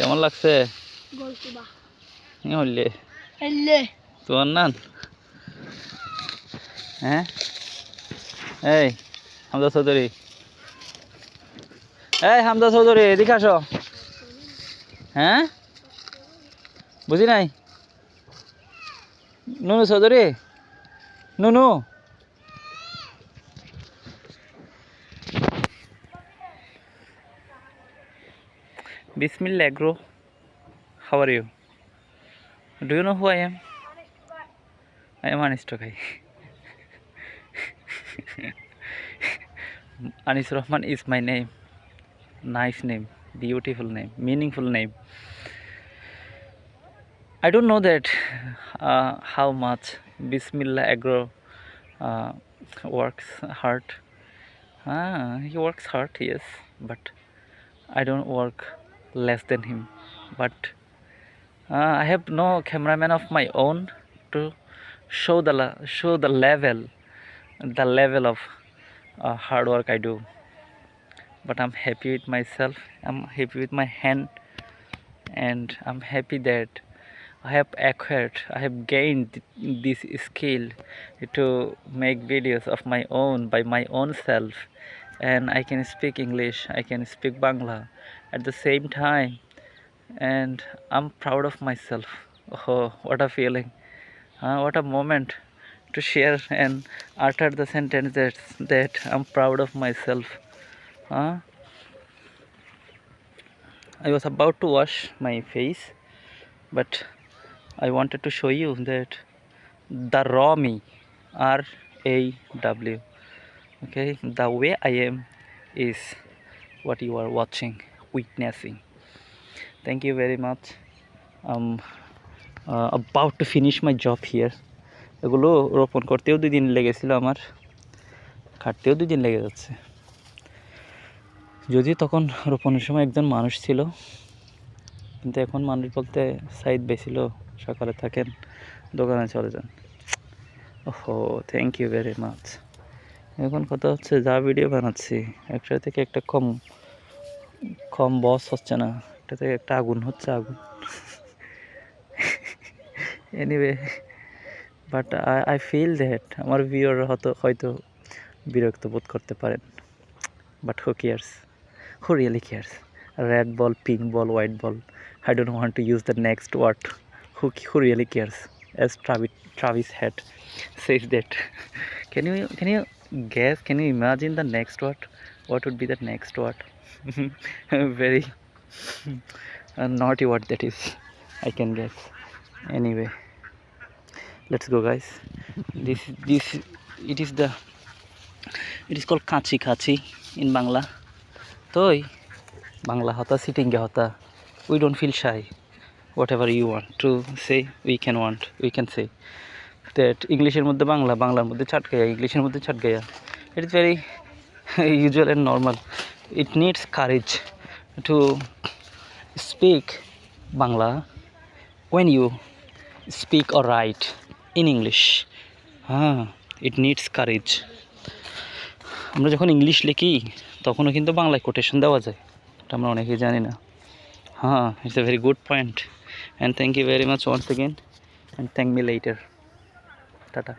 কেমন লাগছে? গোলকুবা কি হইলে এলে তোমার নান? হ্যাঁ এই হামজা চৌধুরী, হামজা চৌধুরী এদিকে আসো। হ্যাঁ বুঝি নাই। নুনু চৌধুরী, নুনু Bismillah Agro. How are you? Do you know who I am? I am Anis Tokai. Anis Rahman is my name. Nice name, beautiful name, meaningful name. I don't know that how much Bismillah Agro works hard. He works hard, yes, but I don't work less than him. But I have no cameraman of my own to show the level of hard work I do. But I'm happy with myself. I'm happy with my hand, and I'm happy that I have gained this skill to make videos of my own by my own self, and I can speak English, I can speak Bangla at the same time, and I'm proud of myself. Oh, what a feeling! What a moment to share and utter the sentence that I'm proud of myself. I was about to wash my face, but I wanted to show you that the raw me, RAW, okay, the way I am is what you are watching, witnessing. Thank you very much. I'm about to finish my job here. এগুলো রোপণ করতেও 2 দিন লেগেছিল আমার, কাটতেও 2 দিন লেগে যাচ্ছে। যদি তখন রোপণের সময় একজন মানুষ ছিল, কিন্তু এখন মানুষ বলতে সাইদ বেছিল, সকালে থাকেন, দোকানে চলে যান। ওহো, থ্যাংক ইউ ভেরি মাচ। এখন কথা হচ্ছে, যা ভিডিও বানাচ্ছি একটা থেকে একটা কম বস হচ্ছে না, একটা থেকে একটা আগুন হচ্ছে, আগুন। Anyway, but I feel that আমার ভিউয়ার হয়তো বিরক্ত বোধ করতে পারেন, but who cares, who really cares? Red ball, pink ball, white ball, I don't want to use the next word. Who really cares? As Travis Head says that. Can you guess, can you imagine the next word? What would be the next word? Very naughty word that is, I can guess. Anyway, let's go guys. This it is called kachi in Bangla. Toy Bangla hota, sitting hota. We don't feel shy. Whatever you want to say, we can say that. English এর মধ্যে বাংলা, বাংলার মধ্যে ছাট গায়া, ইংলিশের মধ্যে ছাট Gaya. It is very usual and normal. It needs courage to speak Bangla when you speak or write in English. It needs courage. আমরা যখন English লিখি তখনও কিন্তু বাংলায় কোটেশন দেওয়া যায়, এটা আমরা অনেকেই জানি না। It's a very good point, and thank you very much once again, and thank me later. Tata.